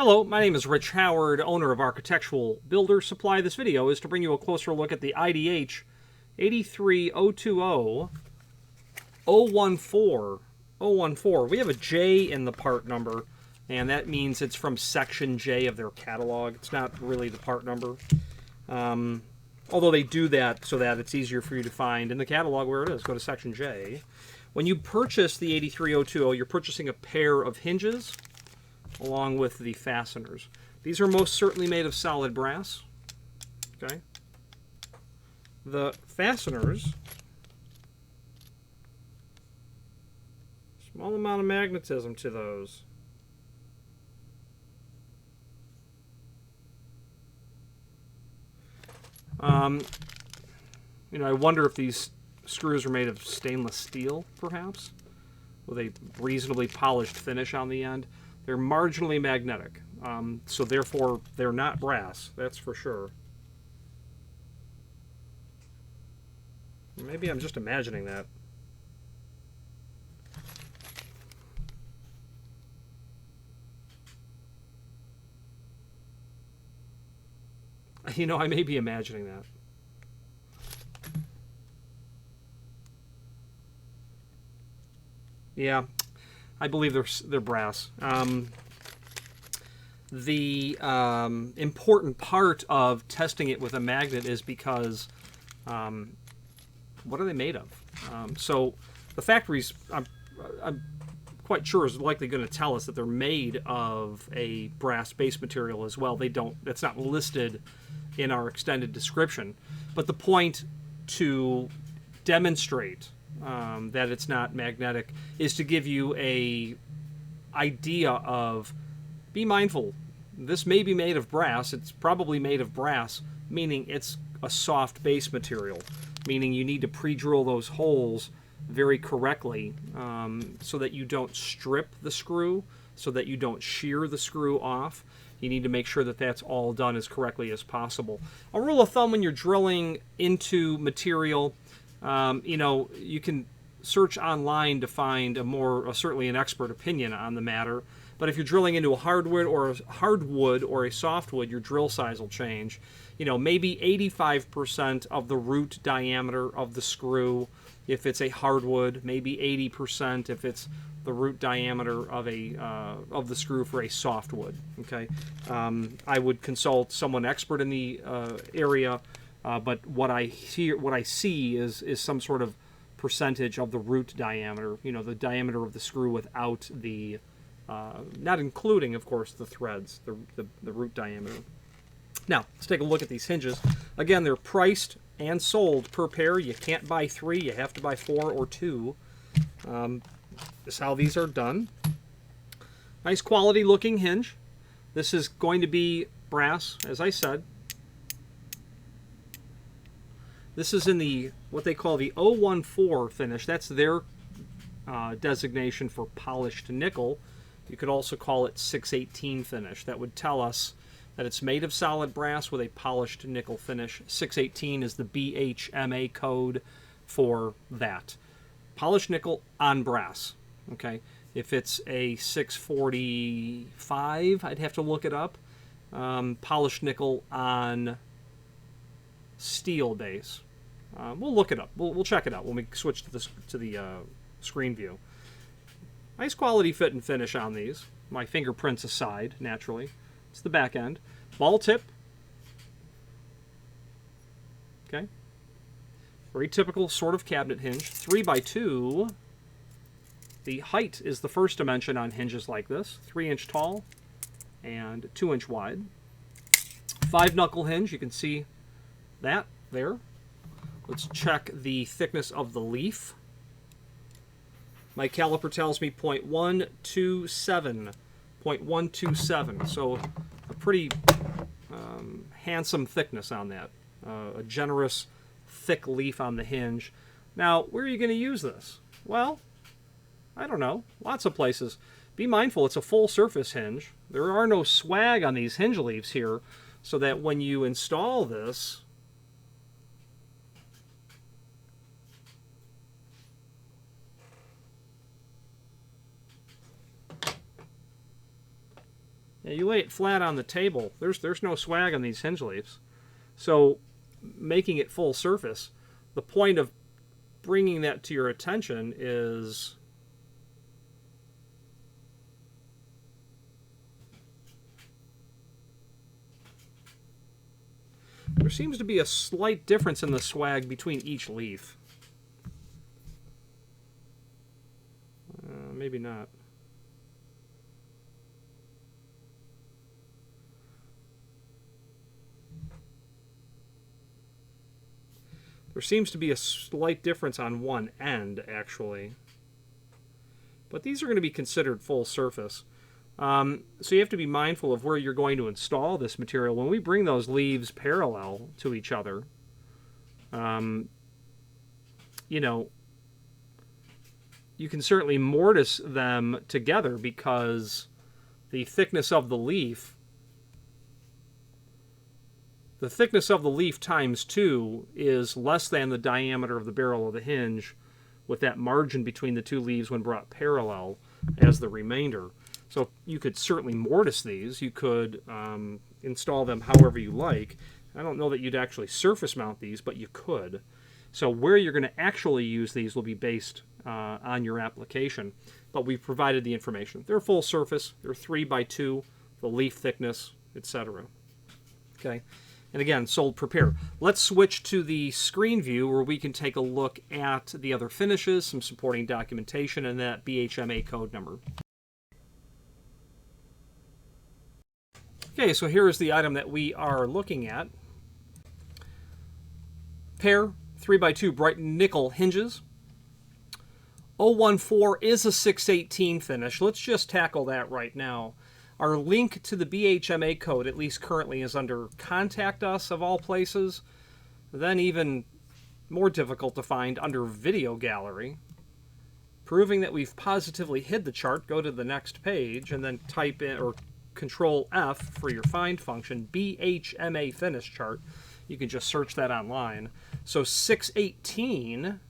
Hello, my name is Rich Howard, owner of Architectural Builder Supply. This video is to bring you a closer look at the idh 83020J. We have a J in the part number, and that means it's from section J of their catalog. It's not really the part number. Although they do that so that it's easier for you to find in the catalog where it is. Go to section J. When you purchase the 83020, you're purchasing a pair of hinges along with the fasteners. These are most certainly made of solid brass. Okay. The fasteners, small amount of magnetism to those. I wonder if these screws are made of stainless steel, perhaps, with a reasonably polished finish on the end. They're marginally magnetic, so therefore they're not brass, that's for sure. Maybe I'm just imagining that. I may be imagining that. Yeah, I believe they're brass. The important part of testing it with a magnet is because what are they made of? So the factories, I'm quite sure, is likely going to tell us that they're made of a brass base material as well. They don't. That's not listed in our extended description. But the point to demonstrate that it's not magnetic is to give you a idea of, be mindful, this may be made of brass. It's probably made of brass, meaning it's a soft base material, meaning you need to pre-drill those holes very correctly so that you don't strip the screw, so that you don't shear the screw off. You need to make sure that that's all done as correctly as possible. A rule of thumb when you're drilling into material, you can search online to find certainly an expert opinion on the matter. But if you're drilling into a hardwood or a softwood, your drill size will change. Maybe 85% of the root diameter of the screw if it's a hardwood, maybe 80% if it's the root diameter of the screw for a softwood. Okay, I would consult someone expert in the area. But what I see is some sort of percentage of the root diameter. The diameter of the screw without the, not including, of course, the threads, the root diameter. Now let's take a look at these hinges. Again, they're priced and sold per pair. You can't buy 3; you have to buy 4 or 2. This is how these are done. Nice quality looking hinge. This is going to be brass, as I said. This is in the what they call the 014 finish. That's their designation for polished nickel. You could also call it 618 finish. That would tell us that it's made of solid brass with a polished nickel finish. 618 is the BHMA code for that. Polished nickel on brass. Okay. If it's a 645, I'd have to look it up. Polished nickel on steel base. We'll look it up. We'll check it out when we switch to the screen view. Nice quality fit and finish on these. My fingerprints aside, naturally. It's the back end. Ball tip. Okay. Very typical sort of cabinet hinge. 3x2. The height is the first dimension on hinges like this. 3-inch tall and 2-inch wide. 5-knuckle hinge. You can see that there. Let's check the thickness of the leaf. My caliper tells me 0.127. 0.127. So a pretty handsome thickness on that. A generous, thick leaf on the hinge. Now, where are you going to use this? Well, I don't know. Lots of places. Be mindful, it's a full surface hinge. There are no swag on these hinge leaves here, so that when you install this, Now, you lay it flat on the table. There's no swag on these hinge leaves. So making it full surface, the point of bringing that to your attention is there seems to be a slight difference in the swag between each leaf. Maybe not. There seems to be a slight difference on one end, actually. But these are going to be considered full surface. So you have to be mindful of where you're going to install this material. When we bring those leaves parallel to each other, you know, you can certainly mortise them together because the thickness of the leaf times 2 is less than the diameter of the barrel of the hinge, with that margin between the two leaves when brought parallel as the remainder. So you could certainly mortise these. You could install them however you like. I don't know that you'd actually surface mount these, but you could. So where you're going to actually use these will be based on your application. But we've provided the information. They're full surface. They're 3 by 2, the leaf thickness, etc. Okay. And again, sold per pair. Let's switch to the screen view where we can take a look at the other finishes, some supporting documentation, and that BHMA code number. Okay, so here is the item that we are looking at. Pair 3 by 2 bright nickel hinges. 014 is a 618 finish. Let's just tackle that right now. Our link to the BHMA code, at least currently, is under Contact Us, of all places. Then even more difficult to find, under Video Gallery. Proving that we've positively hid the chart, go to the next page and then type in, or Control F for your find function, BHMA finish chart. You can just search that online. So 618,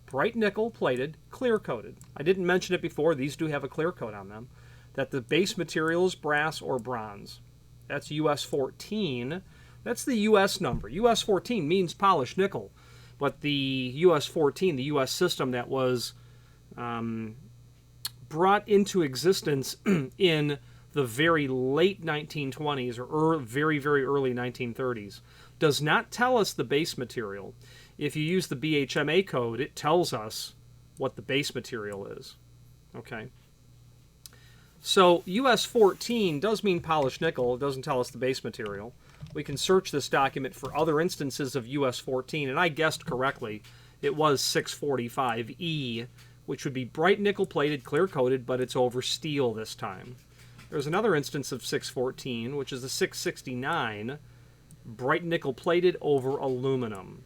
bright nickel plated, clear coated. I didn't mention it before, these do have a clear coat on them. That the base material is brass or bronze. That's US 14. That's the US number. US 14 means polished nickel, but the US 14, the US system that was brought into existence in the very late 1920s or very, very early 1930s, does not tell us the base material. If you use the BHMA code, it tells us what the base material is. Okay. So US 14 does mean polished nickel. It doesn't tell us the base material. We can search this document for other instances of US 14, and I guessed correctly. It was 645E, which would be bright nickel plated, clear coated, but it's over steel this time. There's another instance of 614, which is the 669, bright nickel plated over aluminum.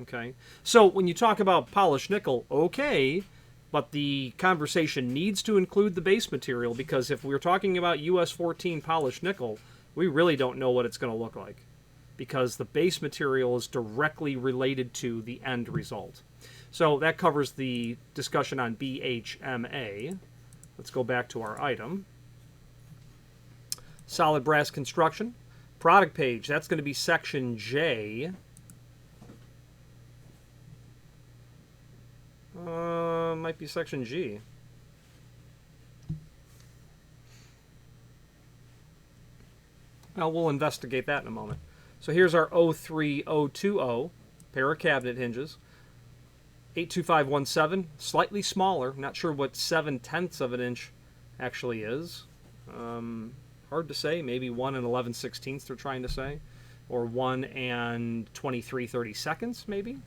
Okay, so when you talk about polished nickel, okay, but the conversation needs to include the base material, because if we're talking about US 14 polished nickel, we really don't know what it's going to look like, because the base material is directly related to the end result. So that covers the discussion on BHMA. Let's go back to our item. Solid brass construction. Product page, that's going to be section J. Might be section G. Well, we'll investigate that in a moment. So here's our 03020 pair of cabinet hinges. 82517, slightly smaller. Not sure what 7/10 of an inch actually is. Hard to say. Maybe 1 and 11/16 they're trying to say. Or 1 and 23/32, maybe.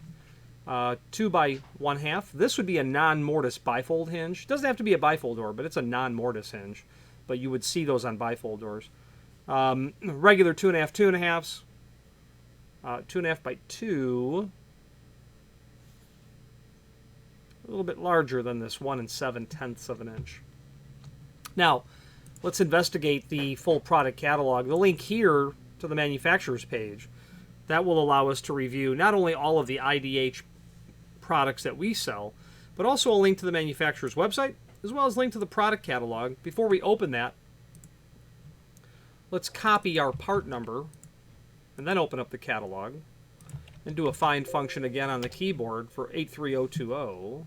2 by 1/2. This would be a non-mortise bifold hinge. Doesn't have to be a bifold door, but it's a non-mortise hinge. But you would see those on bifold doors. Regular 2.5, 2.5s. 2.5 by 2. A little bit larger than this 1 and 7/10 of an inch. Now, let's investigate the full product catalog. The link here to the manufacturer's page, that will allow us to review not only all of the IDH products that we sell, but also a link to the manufacturer's website, as well as a link to the product catalog. Before we open that, Let's copy our part number and then open up the catalog and do a find function again on the keyboard for 83020.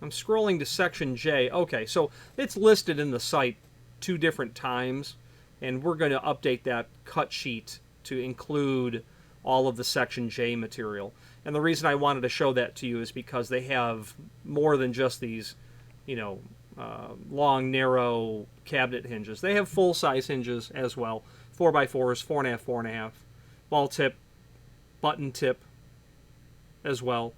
I'm scrolling to section J. Okay, so it's listed in the site 2 different times, and we're going to update that cut sheet to include all of the section J material. And the reason I wanted to show that to you is because they have more than just these, you know, long, narrow cabinet hinges. They have full-size hinges as well. 4x4s, 4.5, 4.5. Ball tip, button tip as well.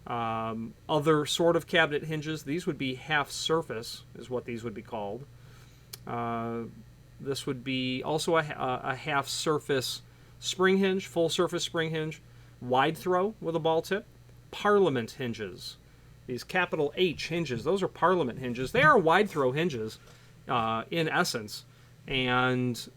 Other sort of cabinet hinges, these would be half surface, is what these would be called. This would be also a half surface spring hinge, full surface spring hinge, wide throw with a ball tip, Parliament hinges. These capital H hinges, those are Parliament hinges. They are wide throw hinges in essence, and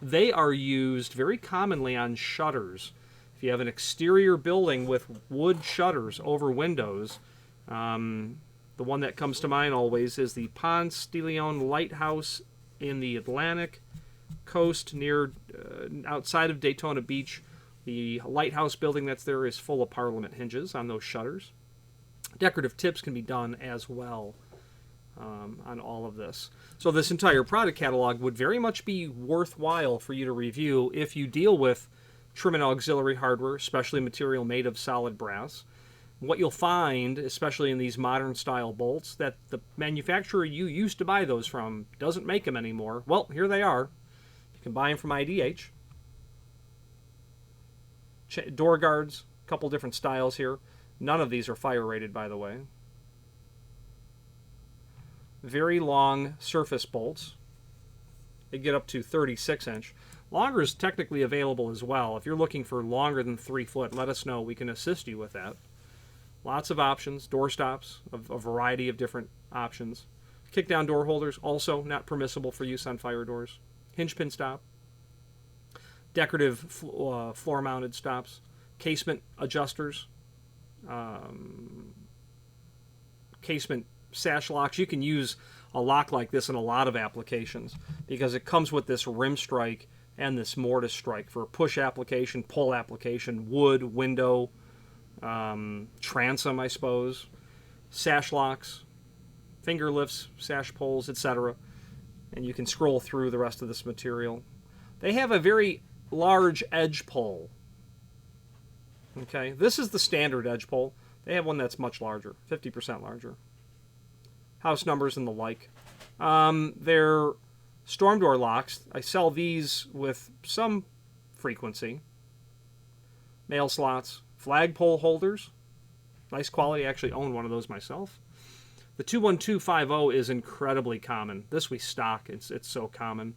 they are used very commonly on shutters. If you have an exterior building with wood shutters over windows, the one that comes to mind always is the Ponce de Leon Lighthouse in the Atlantic coast near outside of Daytona Beach. The lighthouse building that's there is full of Parliament hinges on those shutters. Decorative tips can be done as well on all of this. So this entire product catalog would very much be worthwhile for you to review if you deal with trim and auxiliary hardware, especially material made of solid brass. What you'll find, especially in these modern style bolts, that the manufacturer you used to buy those from doesn't make them anymore. Well, here they are. You can buy them from IDH. Door guards, a couple different styles here. None of these are fire rated, by the way. Very long surface bolts. They get up to 36 inch. Longer is technically available as well. If you're looking for longer than 3 foot, let us know. We can assist you with that. Lots of options. Door stops, a variety of different options. Kick-down door holders, also not permissible for use on fire doors. Hinge pin stop. Decorative floor-mounted stops. Casement adjusters. Casement sash locks. You can use a lock like this in a lot of applications because it comes with this rim strike and this mortise strike for push application, pull application, wood, window, transom, I suppose, sash locks, finger lifts, sash pulls, etc. And you can scroll through the rest of this material. They have a very large edge pull. Okay, this is the standard edge pull. They have one that's much larger, 50% larger. House numbers and the like. They're storm door locks. I sell these with some frequency. Mail slots, flagpole holders. Nice quality. I actually own one of those myself. The 21250 is incredibly common. This we stock. It's so common.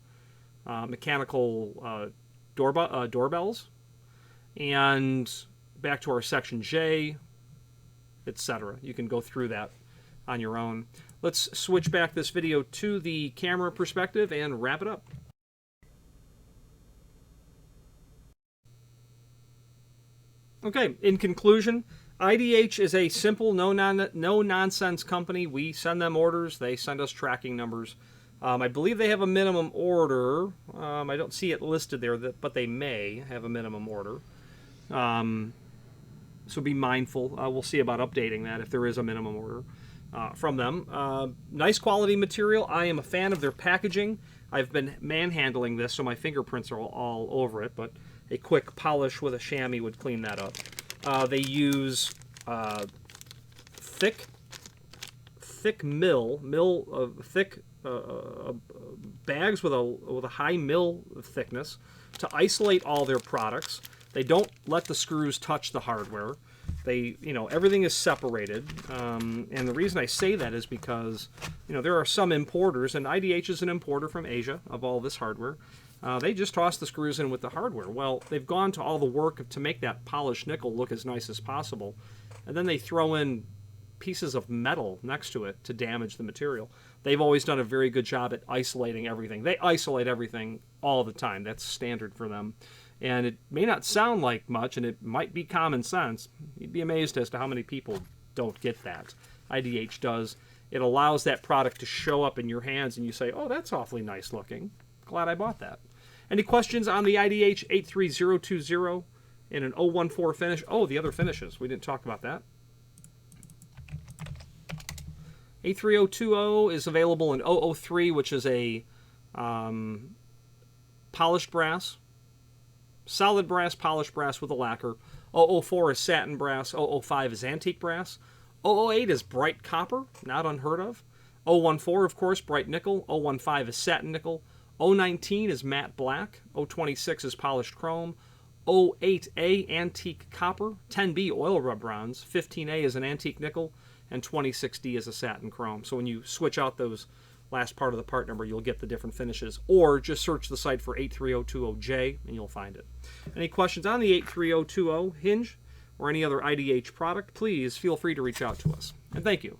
Mechanical doorbells. And back to our section J, etc. You can go through that on your own. Let's switch back this video to the camera perspective and wrap it up. Okay, in conclusion, IDH is a simple, no-nonsense company. We send them orders. They send us tracking numbers. I believe they have a minimum order. I don't see it listed there, but they may have a minimum order. So be mindful. We'll see about updating that if there is a minimum order from them. Nice quality material. I am a fan of their packaging. I've been manhandling this, so my fingerprints are all over it, but a quick polish with a chamois would clean that up. They use thick bags with a high mill thickness to isolate all their products. They don't let the screws touch the hardware. Everything is separated. And the reason I say that is because, there are some importers, and IDH is an importer from Asia of all this hardware. They just toss the screws in with the hardware. Well, they've gone to all the work to make that polished nickel look as nice as possible. And then they throw in pieces of metal next to it to damage the material. They've always done a very good job at isolating everything. They isolate everything all the time. That's standard for them. And it may not sound like much, and it might be common sense. You'd be amazed as to how many people don't get that. IDH does it allows that product to show up in your hands and you say, oh, that's awfully nice looking. Glad I bought that. Any questions on the idh 83020 in an 014 finish? Oh, the other finishes. We didn't talk about that. 83020 is available in 003, which is a polished brass, solid brass, polished brass with a lacquer. 004 is satin brass. 005 is antique brass. 008 is bright copper, not unheard of. 014, of course, bright nickel. 015 is satin nickel. 019 is matte black. 026 is polished chrome. 08A, antique copper. 10B, oil rub bronze. 15A is an antique nickel. And 26D is a satin chrome. So when you switch out those last part of the part number, you'll get the different finishes. Or just search the site for 83020J and you'll find it. Any questions on the 83020 hinge or any other IDH product, please feel free to reach out to us. And thank you.